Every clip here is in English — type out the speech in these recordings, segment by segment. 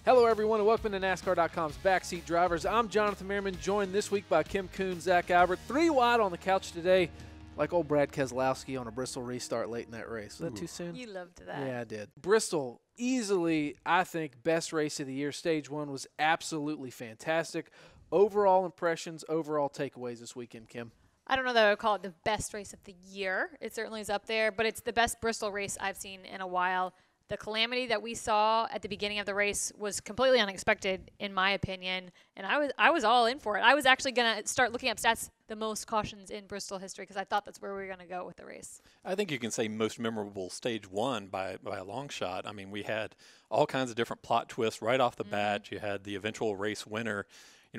Hello, everyone, and welcome to NASCAR.com's Backseat Drivers. I'm Jonathan Merryman, joined this week by Kim Coon, Zack Albert. 3 wide on the couch today, like old Brad Keselowski on a Bristol restart late in that race. Was that too soon? You loved that. Yeah, I did. Bristol, easily, I think, best race of the year. Stage 1 was absolutely fantastic. Overall impressions, overall takeaways this weekend, Kim? I don't know that I would call it the best race of the year. It certainly is up there, but it's the best Bristol race I've seen in a while. The calamity that we saw at the beginning of the race was completely unexpected, in my opinion, and I was all in for it. I was actually going to start looking up stats, the most cautions in Bristol history, because I thought that's where we were going to go with the race. I think you can say most memorable stage 1 by a long shot. I mean, we had all kinds of different plot twists right off the bat. You had the eventual race winner,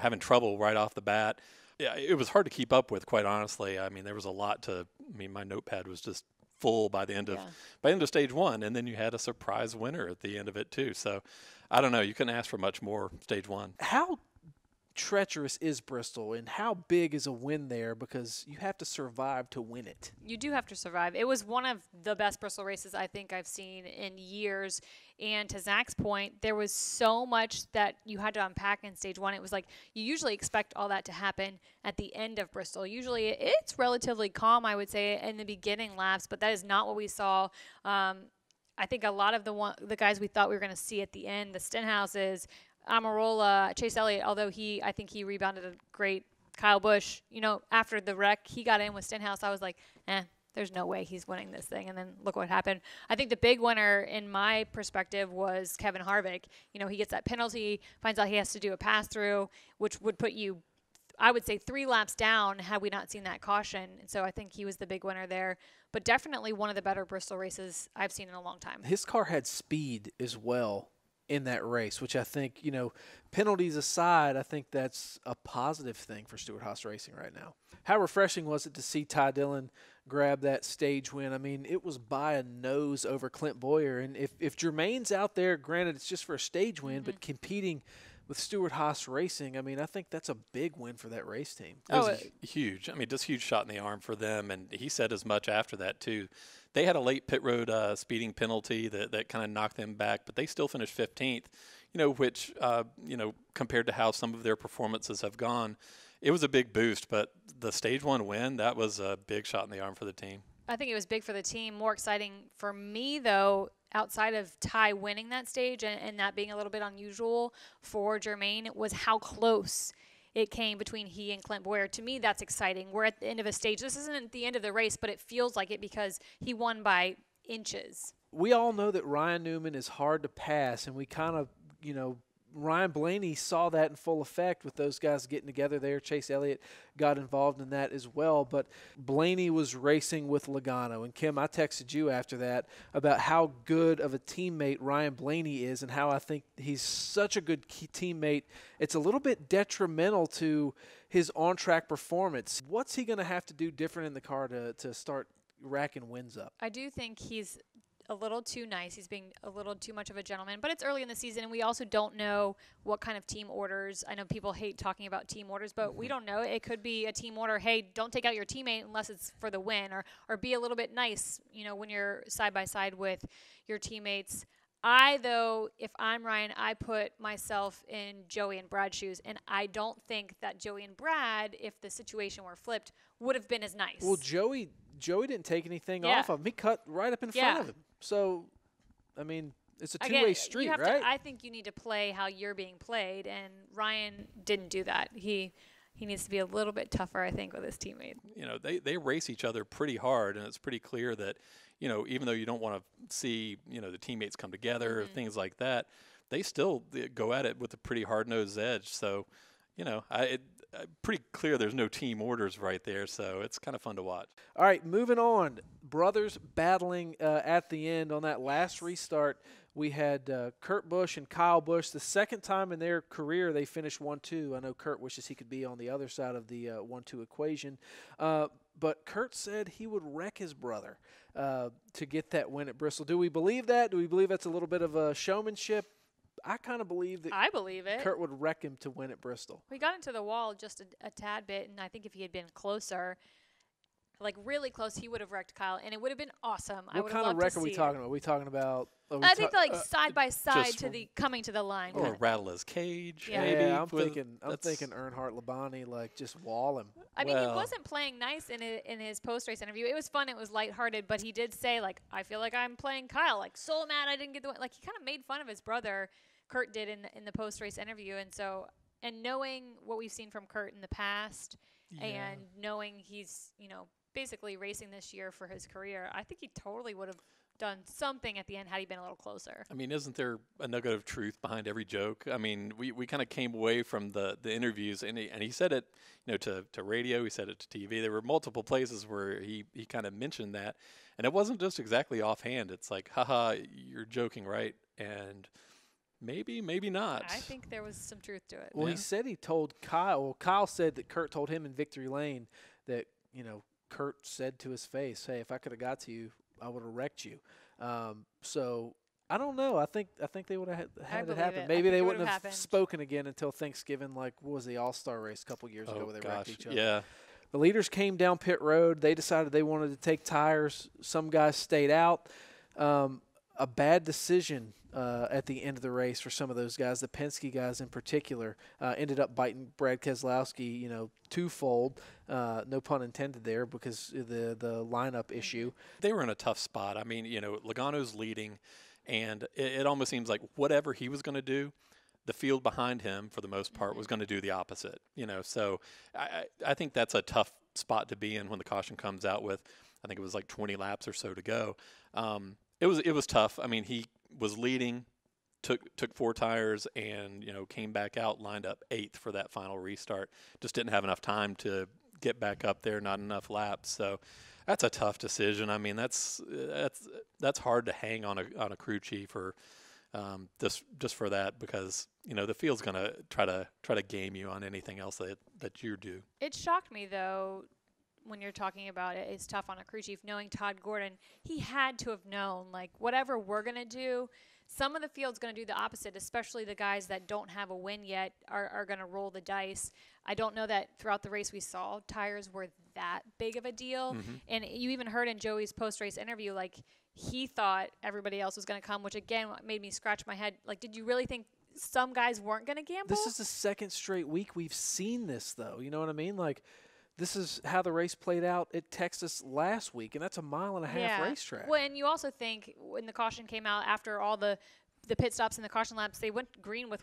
having trouble right off the bat. Yeah, it was hard to keep up with, quite honestly. I mean, there was a lot my notepad was just full by the end of stage 1, and then you had a surprise winner at the end of it too. So I don't know, you couldn't ask for much more stage 1. How treacherous is Bristol, and how big is a win there, because you have to survive to win it? You do have to survive. It was one of the best Bristol races I think I've seen in years. And to Zach's point, there was so much that you had to unpack in stage 1. It was like you usually expect all that to happen at the end of Bristol. Usually it's relatively calm, I would say, in the beginning laps, but that is not what we saw. I think a lot of the guys we thought we were going to see at the end, the Stenhouses, Amarola, Chase Elliott, although I think he rebounded a great. Kyle Busch, after the wreck, he got in with Stenhouse. I was like, there's no way he's winning this thing. And then look what happened. I think the big winner, in my perspective, was Kevin Harvick. He gets that penalty, finds out he has to do a pass-through, which would put you, I would say, 3 laps down had we not seen that caution. And so I think he was the big winner there. But definitely one of the better Bristol races I've seen in a long time. His car had speed as well in that race, which I think, penalties aside, I think that's a positive thing for Stewart-Haas Racing right now. How refreshing was it to see Ty Dillon grab that stage win? I mean, it was by a nose over Clint Boyer. And if Jermaine's out there, granted it's just for a stage win, but competing with Stewart-Haas Racing, I mean, I think that's a big win for that race team. It was huge. I mean, just huge shot in the arm for them. And he said as much after that, too. They had a late pit road speeding penalty that kind of knocked them back, but they still finished 15th, which, compared to how some of their performances have gone, it was a big boost. But the stage 1 win, that was a big shot in the arm for the team. I think it was big for the team. More exciting for me, though, outside of Ty winning that stage and that being a little bit unusual for Jermaine, was how close it came between he and Clint Boyer. To me, that's exciting. We're at the end of a stage. This isn't the end of the race, but it feels like it because he won by inches. We all know that Ryan Newman is hard to pass, and we kind of, Ryan Blaney saw that in full effect with those guys getting together there. Chase Elliott got involved in that as well. But Blaney was racing with Logano. And, Kim, I texted you after that about how good of a teammate Ryan Blaney is and how I think he's such a good teammate. It's a little bit detrimental to his on-track performance. What's he going to have to do different in the car to start racking wins up? I do think he's a little too nice. He's being a little too much of a gentleman, but it's early in the season, and we also don't know what kind of team orders. I know people hate talking about team orders, but we don't know. It could be a team order, hey, don't take out your teammate unless it's for the win, or be a little bit nice, when you're side by side with your teammates. Though, if I'm Ryan, I put myself in Joey and Brad's shoes, and I don't think that Joey and Brad, if the situation were flipped, would have been as nice. Well, Joey didn't take anything off of him. He cut right up in front of him. So, I mean, it's a two-way street, right? I think you need to play how you're being played, and Ryan didn't do that. He needs to be a little bit tougher, I think, with his teammate. They race each other pretty hard, and it's pretty clear that, even though you don't want to see, the teammates come together, things like that, they still go at it with a pretty hard-nosed edge. So, pretty clear there's no team orders right there, so it's kind of fun to watch. All right, moving on. Brothers battling at the end on that last restart. We had Kurt Busch and Kyle Busch. The second time in their career they finished 1-2. I know Kurt wishes he could be on the other side of the 1-2 equation. But Kurt said he would wreck his brother to get that win at Bristol. Do we believe that? Do we believe that's a little bit of a showmanship? I kind of believe that. I believe it. Kurt would wreck him to win at Bristol. We got into the wall just a tad bit, and I think if he had been closer, like really close, he would have wrecked Kyle, and it would have been awesome. I What would kind have of loved wreck to are we see talking it. about? Are we talking about? I think like side by side just to the coming to the line. Or kinda rattle his cage, Yeah. maybe. I'm with- thinking Earnhardt Labonte, like just wall him. I mean, he Well- wasn't playing nice in his post-race interview. It was fun. It was lighthearted, but he did say, like, I feel like I'm playing Kyle. Like, so mad I didn't get the win. Like, he kind of made fun of his brother, Kurt did, in the post-race interview. And knowing what we've seen from Kurt in the past and knowing he's, basically racing this year for his career, I think he totally would have done something at the end had he been a little closer. I mean, isn't there a nugget of truth behind every joke? I mean, we kind of came away from the interviews, and he said it, to radio. He said it to TV. There were multiple places where he kind of mentioned that, and it wasn't just exactly offhand. It's like, haha, you're joking, right? And maybe not. I think there was some truth to it. Well, he said he told Kyle. Well, Kyle said that Kurt told him in Victory Lane that Kurt said to his face, "Hey, if I could have got to you, I would have wrecked you." So I don't know. I think they would have had it believe happen. it. I Maybe think they it wouldn't would've have happened. spoken again until Thanksgiving. Like, what was the All-Star race a couple years ago where they wrecked each other? Yeah. The leaders came down pit road. They decided they wanted to take tires. Some guys stayed out. A bad decision at the end of the race for some of those guys, the Penske guys in particular, ended up biting Brad Keselowski, twofold, no pun intended there, because the lineup issue. They were in a tough spot. I mean, Logano's leading, and it almost seems like whatever he was going to do, the field behind him, for the most part, was going to do the opposite. So I think that's a tough spot to be in when the caution comes out with, I think it was like 20 laps or so to go. It was tough. I mean, he was leading, took 4 tires, and came back out, lined up 8th for that final restart. Just didn't have enough time to get back up there, not enough laps. So that's a tough decision. I mean, that's hard to hang on a crew chief or just for that, because the field's going to try to game you on anything else that you do. It shocked me, though, when you're talking about it, it's tough on a crew chief, knowing Todd Gordon. He had to have known, like, whatever we're going to do, some of the field's going to do the opposite, especially the guys that don't have a win yet are going to roll the dice. I don't know that throughout the race we saw tires were that big of a deal. Mm-hmm. And you even heard in Joey's post-race interview, like, he thought everybody else was going to come, which, again, made me scratch my head. Like, did you really think some guys weren't going to gamble? This is the second straight week we've seen this, though. You know what I mean? Like, this is how the race played out at Texas last week, and that's a 1.5 mile racetrack. Well, and you also think when the caution came out after all the pit stops and the caution laps, they went green with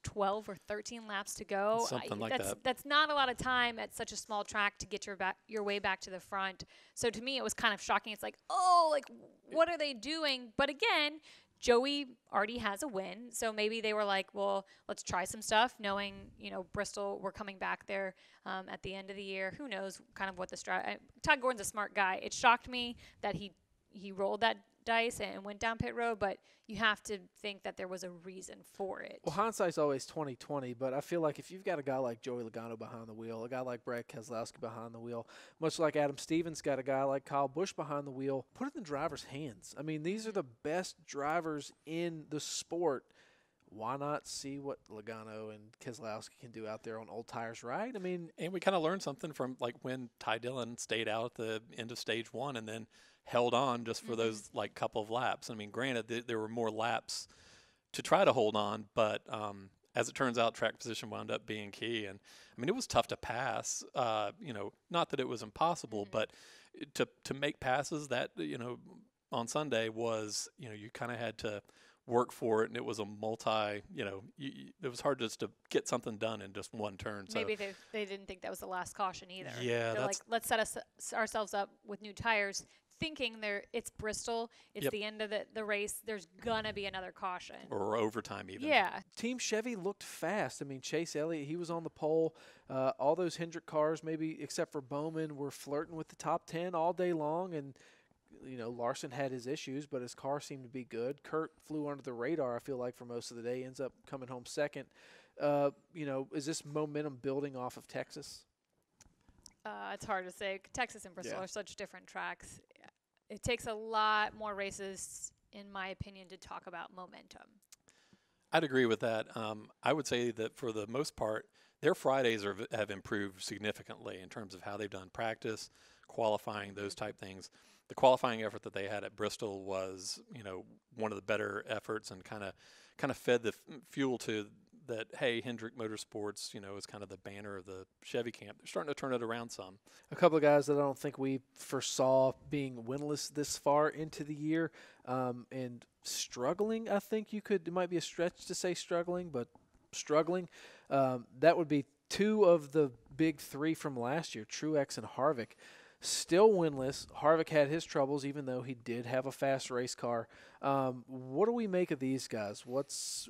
12 or 13 laps to go. Something like that. That's not a lot of time at such a small track to get your way back to the front. So to me, it was kind of shocking. It's like, what are they doing? But again, Joey already has a win, so maybe they were like, well, let's try some stuff, knowing, Bristol, we're coming back there at the end of the year. Who knows kind of what the strategy. Todd Gordon's a smart guy. It shocked me that he rolled that dice and went down pit road, but you have to think that there was a reason for it. Well, hindsight's always 20/20, but I feel like if you've got a guy like Joey Logano behind the wheel, a guy like Brad Keselowski behind the wheel, much like Adam Stevens got a guy like Kyle Busch behind the wheel, put it in the driver's hands. I mean, these are the best drivers in the sport. Why not see what Logano and Keselowski can do out there on old tires, right? I mean, and we kind of learned something from like when Ty Dillon stayed out at the end of stage 1 and then held on just for those couple of laps. I mean, granted, there were more laps to try to hold on, but as it turns out, track position wound up being key. And I mean, it was tough to pass. Not that it was impossible, but to make passes that on Sunday was you kind of had to work for it, and it was a it was hard just to get something done in just one turn. So maybe they didn't think that was the last caution either. Yeah, they're like, let's set ourselves up with new tires, thinking it's Bristol, it's the end of the race, there's gonna be another caution or overtime even. Yeah. Team Chevy looked fast. I mean, Chase Elliott, he was on the pole. All those Hendrick cars, maybe except for Bowman, were flirting with the top 10 all day long, and Larson had his issues, but his car seemed to be good. Kurt flew under the radar, I feel like, for most of the day, ends up coming home second. Is this momentum building off of Texas? It's hard to say. Texas and Bristol are such different tracks. It takes a lot more races, in my opinion, to talk about momentum. I'd agree with that. I would say that for the most part, their Fridays have improved significantly in terms of how they've done practice, qualifying, those type things. The qualifying effort that they had at Bristol was, one of the better efforts, and kind of fed the fuel to that. Hey, Hendrick Motorsports, is kind of the banner of the Chevy camp. They're starting to turn it around some. A couple of guys that I don't think we foresaw being winless this far into the year, and struggling. I think it might be a stretch to say struggling, but struggling. That would be two of the big three from last year, Truex and Harvick. Still winless. Harvick had his troubles, even though he did have a fast race car. What do we make of these guys?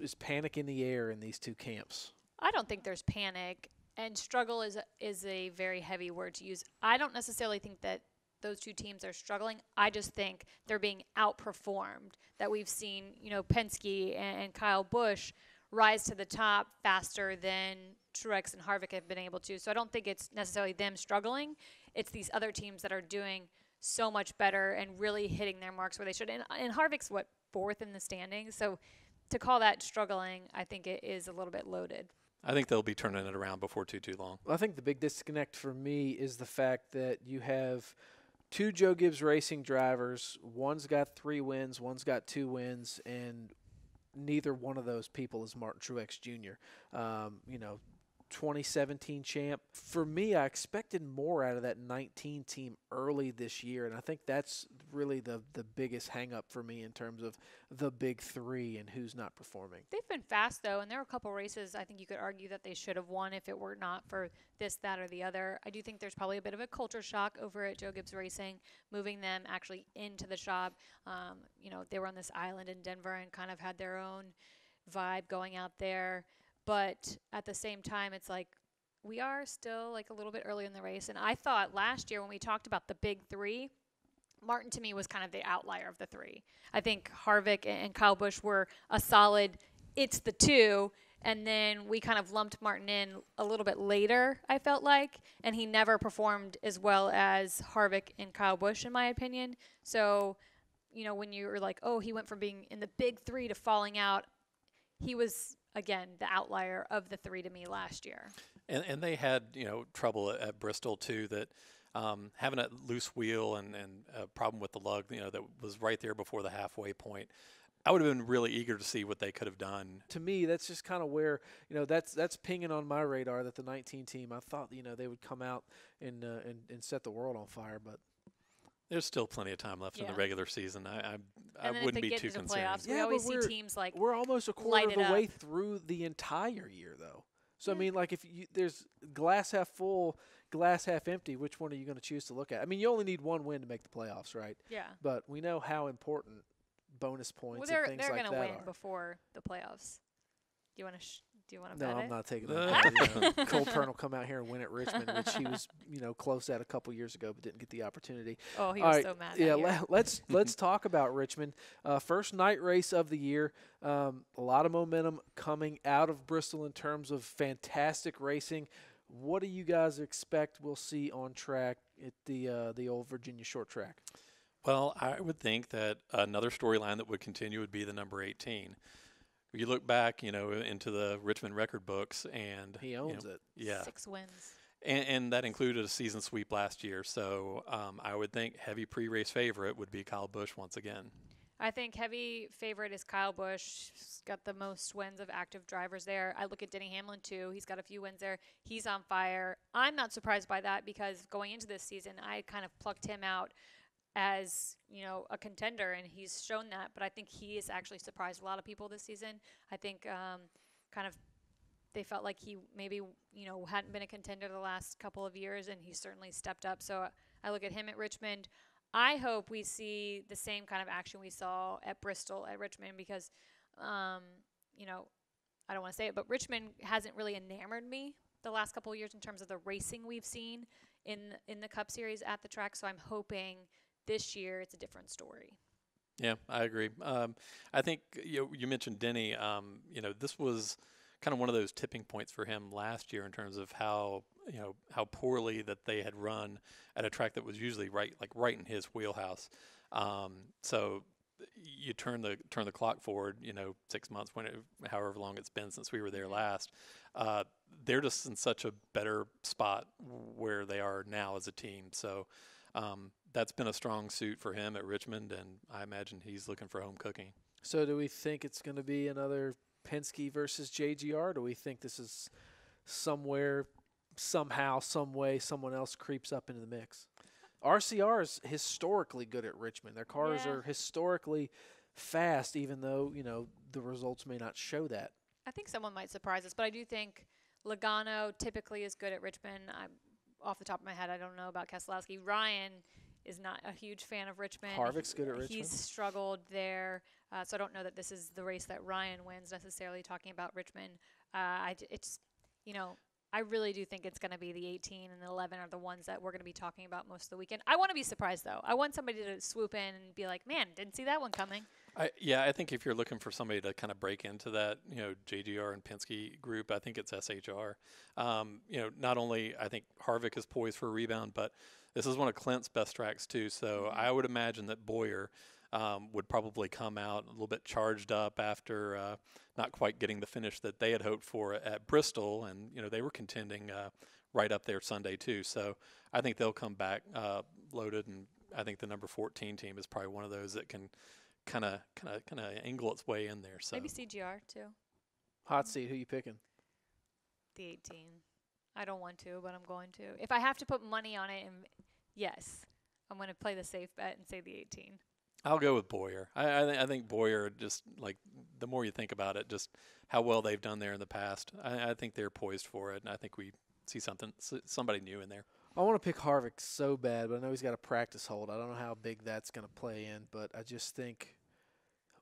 Is panic in the air in these two camps? I don't think there's panic, and struggle is a very heavy word to use. I don't necessarily think that those two teams are struggling. I just think they're being outperformed. That we've seen, Penske and Kyle Busch rise to the top faster than Truex and Harvick have been able to. So I don't think it's necessarily them struggling. It's these other teams that are doing so much better and really hitting their marks where they should. And Harvick's, fourth in the standings? So to call that struggling, I think it is a little bit loaded. I think they'll be turning it around before too long. Well, I think the big disconnect for me is the fact that you have two Joe Gibbs Racing drivers. One's got 3 wins, one's got 2 wins, and neither one of those people is Martin Truex Jr. 2017 champ. For me, I expected more out of that 19 team early this year, and I think that's really the biggest hang-up for me in terms of the big three and who's not performing. They've been fast, though, and there are a couple races I think you could argue that they should have won if it were not for this, that, or the other. I do think there's probably a bit of a culture shock over at Joe Gibbs Racing, moving them actually into the shop. They were on this island in Denver and kind of had their own vibe going out there. But at the same time, it's like we are still a little bit early in the race. And I thought last year when we talked about the big three, Martin to me was kind of the outlier of the three. I think Harvick and Kyle Busch were a solid, it's the two. And then we kind of lumped Martin in a little bit later, I felt like. And he never performed as well as Harvick and Kyle Busch, in my opinion. So, when you were like, oh, he went from being in the big three to falling out, he was, again, the outlier of the three to me last year. And they had, trouble at Bristol, too, that having a loose wheel and a problem with the lug, that was right there before the halfway point. I would have been really eager to see what they could have done. To me, that's just kind of where, that's pinging on my radar that the 19 team, I thought, they would come out and set the world on fire, but there's still plenty of time left in the regular season. I wouldn't be too concerned. Playoffs, we always see teams we're almost a quarter of the way through the entire year, though. So, if there's glass half full, glass half empty, which one are you going to choose to look at? You only need one win to make the playoffs, right? Yeah. But we know how important bonus points and things like that are. They're going to win before the playoffs. Do you want to bet No, it? I'm not taking that. Cole Pern will come out here and win at Richmond, which he was, close at a couple years ago, but didn't get the opportunity. Oh, he was so mad. Yeah, let's talk about Richmond. First night race of the year. A lot of momentum coming out of Bristol in terms of fantastic racing. What do you guys expect we'll see on track at the old Virginia short track? Well, I would think that another storyline that would continue would be the number 18. You look back, into the Richmond record books, and he owns it. Yeah, 6 wins, and that included a season sweep last year. So I would think heavy pre-race favorite would be Kyle Busch once again. I think heavy favorite is Kyle Busch. He's got the most wins of active drivers there. I look at Denny Hamlin too. He's got a few wins there. He's on fire. I'm not surprised by that because going into this season, I kind of plucked him out as a contender, and he's shown that. But I think he has actually surprised a lot of people this season. I think they felt like he maybe hadn't been a contender the last couple of years, and he certainly stepped up. So I look at him at Richmond. I hope we see the same kind of action we saw at Bristol at Richmond because I don't want to say it, but Richmond hasn't really enamored me the last couple of years in terms of the racing we've seen in the Cup Series at the track. So I'm hoping this year it's a different story. Yeah, I agree. I think you mentioned Denny. This was kind of one of those tipping points for him last year in terms of how poorly that they had run at a track that was usually right in his wheelhouse. So you turn the clock forward, 6 months, however long it's been since we were there last. They're just in such a better spot where they are now as a team. So That's been a strong suit for him at Richmond, and I imagine he's looking for home cooking. So do we think it's going to be another Penske versus JGR? Do we think this is somewhere, somehow, some way, someone else creeps up into the mix? RCR is historically good at Richmond. Their cars are historically fast, even though, the results may not show that. I think someone might surprise us, but I do think Logano typically is good at Richmond. I'm off the top of my head, I don't know about Keselowski. Ryan is not a huge fan of Richmond. Harvick's good at Richmond. He's struggled there, so I don't know that this is the race that Ryan wins necessarily. Talking about Richmond, I really do think it's going to be the 18 and the 11 are the ones that we're going to be talking about most of the weekend. I want to be surprised, though. I want somebody to swoop in and be like, man, didn't see that one coming. I think if you're looking for somebody to kind of break into that, JGR and Penske group, I think it's SHR. Not only I think Harvick is poised for a rebound, but this is one of Clint's best tracks too. So I would imagine that Boyer would probably come out a little bit charged up after not quite getting the finish that they had hoped for at Bristol, and they were contending right up there Sunday too. So I think they'll come back loaded, and I think the number 14 team is probably one of those that can kind of angle its way in there. So maybe CGR too. Hot seat, who you picking? The 18. I don't want to, but I'm going to. If I have to put money on it, yes, I'm going to play the safe bet and say the 18. I'll go with Boyer. I think Boyer, just like the more you think about it, just how well they've done there in the past, I think they're poised for it, and I think we see somebody new in there. I want to pick Harvick so bad, but I know he's got a practice hold. I don't know how big that's going to play in, but I just think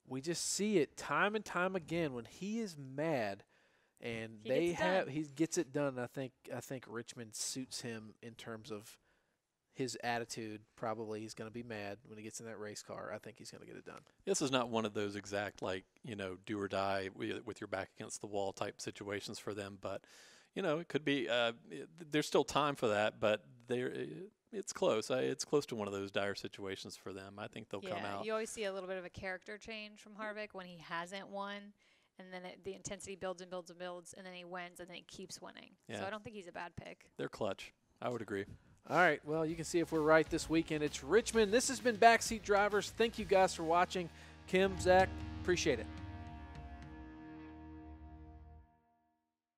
we just see it time and time again when he is mad, and he gets it done. I think Richmond suits him in terms of his attitude. Probably he's going to be mad when he gets in that race car. I think he's going to get it done. This is not one of those exact do or die with your back against the wall type situations for them, but it could be. There's still time for that, but it's close. It's close to one of those dire situations for them. I think they'll come out. You always see a little bit of a character change from Harvick when he hasn't won, and then the intensity builds and builds and builds, and then he wins, and then he keeps winning. Yeah. So I don't think he's a bad pick. They're clutch. I would agree. All right, well, you can see if we're right this weekend. It's Richmond. This has been Backseat Drivers. Thank you guys for watching. Kim, Zach, appreciate it.